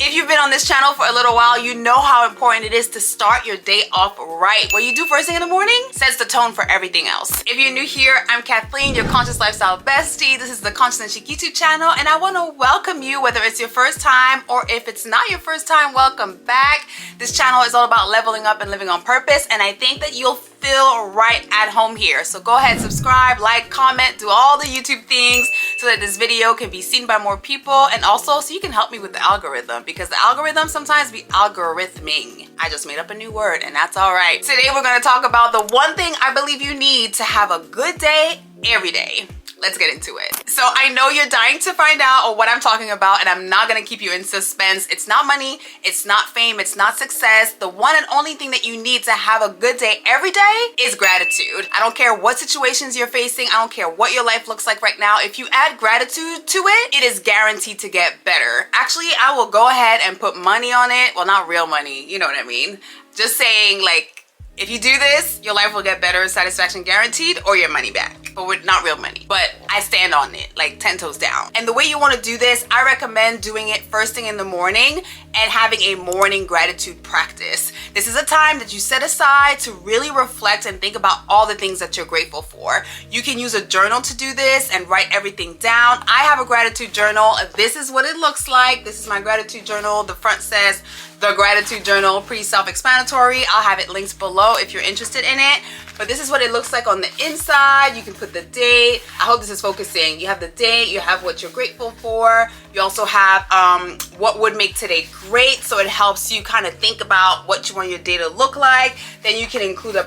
If you've been on this channel for a little while, you know how important it is to start your day off right. What you do first thing in the morning sets the tone for everything else. If you're new here, I'm Kathleen, your conscious lifestyle bestie. This is the Conscious and Chic YouTube channel, and I want to welcome you, whether it's your first time or if it's not your first time, welcome back. This channel is all about leveling up and living on purpose, and I think that you'll feel right at home here. So go ahead, subscribe, like, comment, do all the YouTube things so that this video can be seen by more people, and also so you can help me with the algorithm, because the algorithm sometimes be algorithming. I just made up a new word, and that's all right. Today we're going to talk about the one thing I believe you need to have a good day every day. Let's get into it. So I know you're dying to find out what I'm talking about, and I'm not gonna keep you in suspense. It's not money, it's not fame, it's not success. The one and only thing that you need to have a good day every day is gratitude. I don't care what situations you're facing, I don't care what your life looks like right now. If you add gratitude to it, it is guaranteed to get better. Actually, I will go ahead and put money on it. Well, not real money, you know what I mean. Just saying, like, if you do this, your life will get better, satisfaction guaranteed, or your money back. But with not real money. But I stand on it, like 10 toes down. And the way you want to do this, I recommend doing it first thing in the morning and having a morning gratitude practice. This is a time that you set aside to really reflect and think about all the things that you're grateful for. You can use a journal to do this and write everything down. I have a gratitude journal. This is what it looks like. This is my gratitude journal. The front says the gratitude journal, pretty self-explanatory. I'll have it linked below if you're interested in it. But this is what it looks like on the inside. You can put the date. I hope this is focusing. You have the date, you have what you're grateful for. You also have what would make today great. So it helps you kind of think about what you want your day to look like. Then you can include a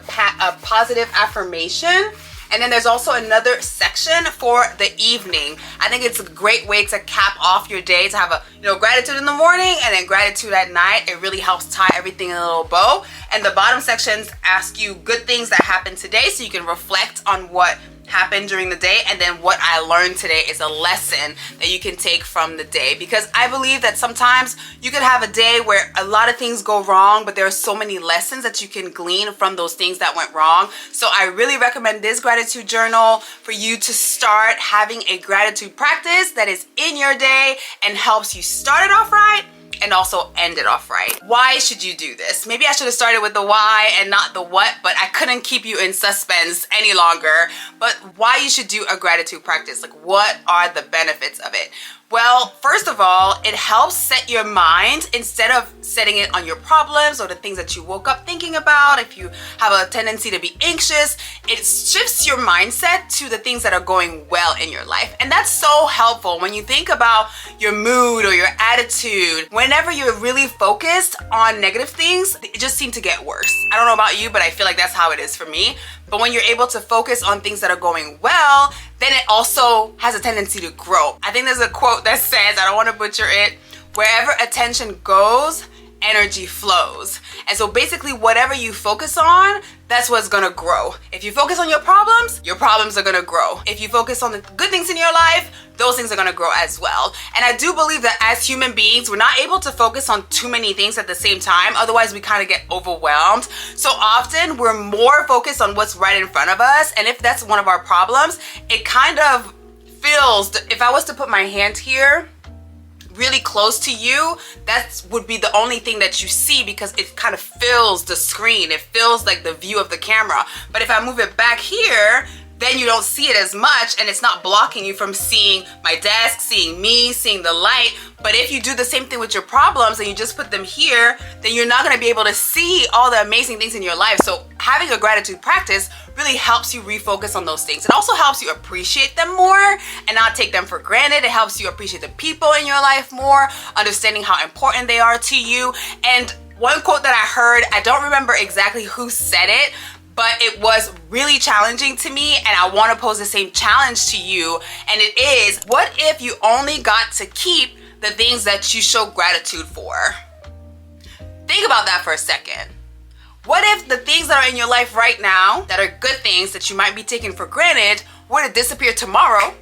positive affirmation. And then there's also another section for the evening. I think it's a great way to cap off your day, to have a gratitude in the morning and then gratitude at night. It really helps tie everything in a little bow. And the bottom sections ask you good things that happened today so you can reflect on what happened during the day, and then what I learned today is a lesson that you can take from the day. Because I believe that sometimes you could have a day where a lot of things go wrong, but there are so many lessons that you can glean from those things that went wrong. So I really recommend this gratitude journal for you to start having a gratitude practice that is in your day and helps you start it off right and also end it off right. Why should you do this? Maybe I should have started with the why and not the what, but I couldn't keep you in suspense any longer. But why you should do a gratitude practice, like what are the benefits of it? Well, first of all, it helps set your mind instead of setting it on your problems or the things that you woke up thinking about. If you have a tendency to be anxious, it shifts your mindset to the things that are going well in your life. And that's so helpful when you think about your mood or your attitude. Whenever you're really focused on negative things, it just seems to get worse. I don't know about you, but I feel like that's how it is for me. But when you're able to focus on things that are going well, then it also has a tendency to grow. I think there's a quote that says, I don't want to butcher it, wherever attention goes, energy flows. And so basically whatever you focus on, that's what's gonna grow. If you focus on your problems are gonna grow. If you focus on the good things in your life, those things are gonna grow as well. And I do believe that as human beings, we're not able to focus on too many things at the same time. Otherwise, we kind of get overwhelmed. So often, we're more focused on what's right in front of us. And if that's one of our problems, it kind of feels, if I was to put my hand here, really close to you, that would be the only thing that you see, because it kind of fills the screen. It feels like the view of the camera. But if I move it back here, then you don't see it as much, and it's not blocking you from seeing my desk, seeing me, seeing the light. But if you do the same thing with your problems and you just put them here, then you're not gonna be able to see all the amazing things in your life. So having a gratitude practice really helps you refocus on those things. It also helps you appreciate them more and not take them for granted. It helps you appreciate the people in your life more, understanding how important they are to you. And one quote that I heard, I don't remember exactly who said it, but it was really challenging to me, and I want to pose the same challenge to you. And it is, what if you only got to keep the things that you show gratitude for? Think about that for a second. What if the things that are in your life right now, that are good things that you might be taking for granted, were to disappear tomorrow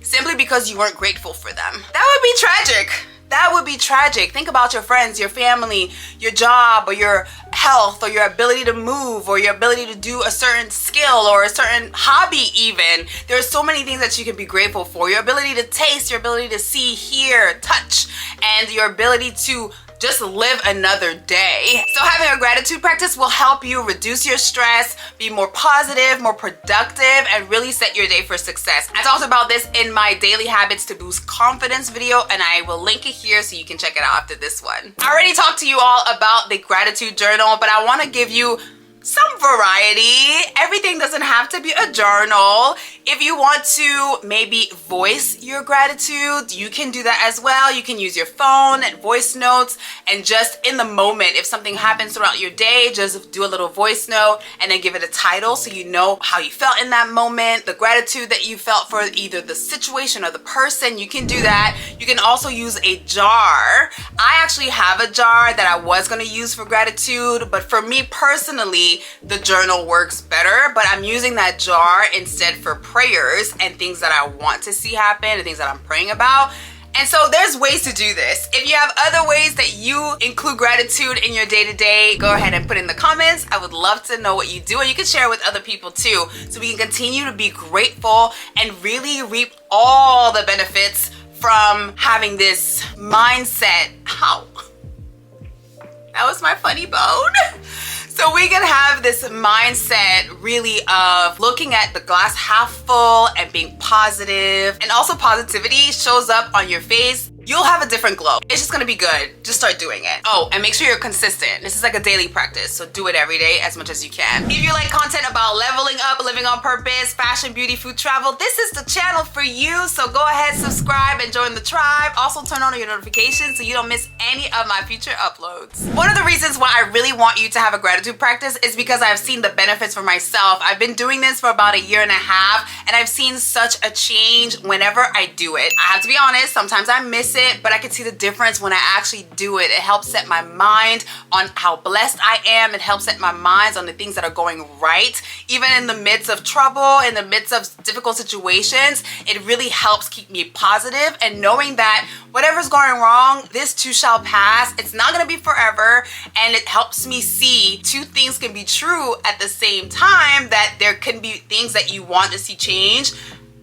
simply because you weren't grateful for them? That would be tragic. that would be tragic. Think about your friends, your family, your job, or your health, or your ability to move, or your ability to do a certain skill or a certain hobby even. There's so many things that you can be grateful for. Your ability to taste, your ability to see, hear, touch, and your ability to just live another day. So having a gratitude practice will help you reduce your stress, be more positive, more productive, and really set your day for success. I talked about this in my daily habits to boost confidence video, and I will link it here so you can check it out after this one. I already talked to you all about the gratitude journal, but I want to give you some variety. Everything doesn't have to be a journal. If you want to maybe voice your gratitude, you can do that as well. You can use your phone and voice notes, and just in the moment, if something happens throughout your day, just do a little voice note and then give it a title so you know how you felt in that moment, the gratitude that you felt for either the situation or the person. You can do that. You can also use a jar. I actually have a jar that I was going to use for gratitude, but for me personally, the journal works better, but I'm using that jar instead for prayers and things that I want to see happen and things that I'm praying about. And so there's ways to do this. If you have other ways that you include gratitude in your day-to-day, go ahead and put in the comments. I would love to know what you do, and you can share with other people too, so we can continue to be grateful and really reap all the benefits from having this mindset. Ow. That was my funny bone. So we can have this mindset really of looking at the glass half full and being positive. And also positivity shows up on your face. You'll have a different glow. It's just gonna be good. Just start doing it. Oh, and make sure you're consistent. This is like a daily practice, so do it every day as much as you can. If you like content about leveling up, living on purpose, fashion, beauty, food, travel, this is the channel for you. So go ahead, subscribe, and join the tribe. Also turn on your notifications so you don't miss any of my future uploads. One of the reasons why I really want you to have a gratitude practice is because I've seen the benefits for myself. I've been doing this for about 1.5 years, and I've seen such a change whenever I do it. I have to be honest, sometimes I miss it, but I can see the difference when I actually do it. It helps set my mind on how blessed I am. It helps set my mind on the things that are going right. Even in the midst of trouble, in the midst of difficult situations, it really helps keep me positive and knowing that whatever's going wrong, this too shall pass. It's not gonna be forever, and it helps me see two things can be true at the same time, that there can be things that you want to see change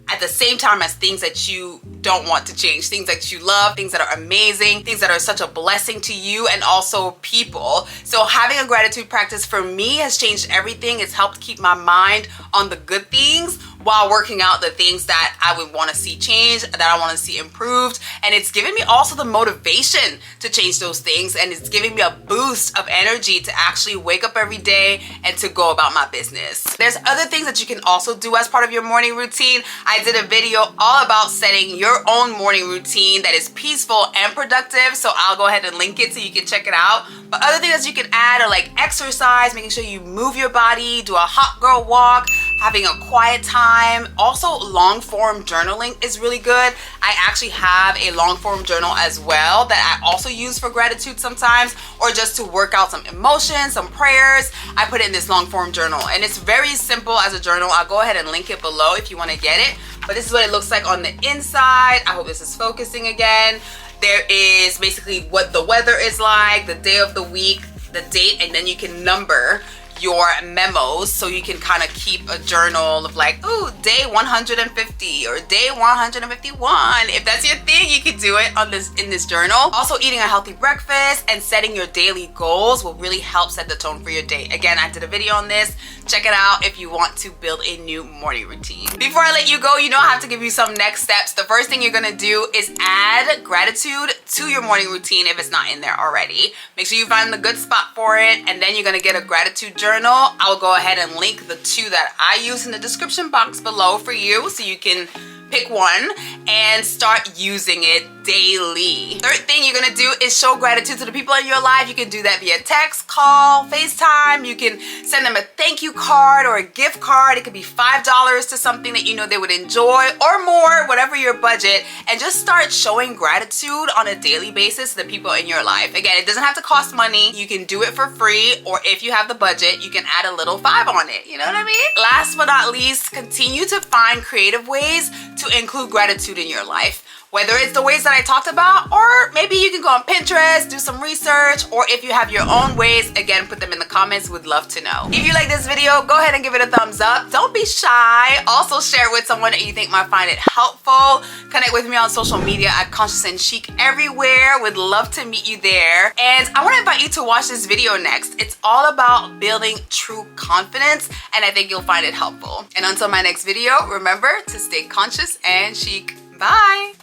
at the same time as things that you don't want to change, things that you love, things that are amazing, things that are such a blessing to you and also people. So having a gratitude practice for me has changed everything. It's helped keep my mind on the good things while working out the things that I would want to see change, that I want to see improved. And it's given me also the motivation to change those things, and it's giving me a boost of energy to actually wake up every day and to go about my business. There's other things that you can also do as part of your morning routine. I did a video all about setting your own morning routine that is peaceful and productive, so I'll go ahead and link it so you can check it out. But other things that you can add are like exercise, making sure you move your body, do a hot girl walk, having a quiet time. Also, long form journaling is really good. I actually have a long form journal as well that I also use for gratitude sometimes, or just to work out some emotions, some prayers. I put it in this long form journal, and it's very simple as a journal. I'll go ahead and link it below if you want to get it. But this is what it looks like on the inside. I hope this is focusing again. There is basically what the weather is like, the day of the week, the date, and then you can number your memos so you can kind of keep a journal of like, ooh, day 150 or day 151. If that's your thing, you can do it on in this journal. Also, eating a healthy breakfast and setting your daily goals will really help set the tone for your day. Again, I did a video on this. Check it out if you want to build a new morning routine. Before I let you go, you know I have to give you some next steps. The first thing you're gonna do is add gratitude to your morning routine if it's not in there already. Make sure you find the good spot for it, and then you're gonna get a gratitude journal. I'll go ahead and link the 2 that I use in the description box below for you so you can pick one and start using it daily. Third thing you're gonna do is show gratitude to the people in your life. You can do that via text, call, FaceTime. You can send them a thank you card or a gift card. It could be $5 to something that you know they would enjoy, or more, whatever your budget, and just start showing gratitude on a daily basis to the people in your life. Again, it doesn't have to cost money. You can do it for free, or if you have the budget, you can add a little 5 on it. You know what I mean? Last but not least, continue to find creative ways to include gratitude in your life. Whether it's the ways that I talked about, or maybe you can go on Pinterest, do some research, or if you have your own ways, again, put them in the comments. Would love to know. If you like this video, go ahead and give it a thumbs up. Don't be shy. Also share it with someone that you think might find it helpful. Connect with me on social media at Conscious and Chic everywhere. Would love to meet you there. And I want to invite you to watch this video next. It's all about building true confidence, and I think you'll find it helpful. And until my next video, remember to stay conscious and chic. Bye.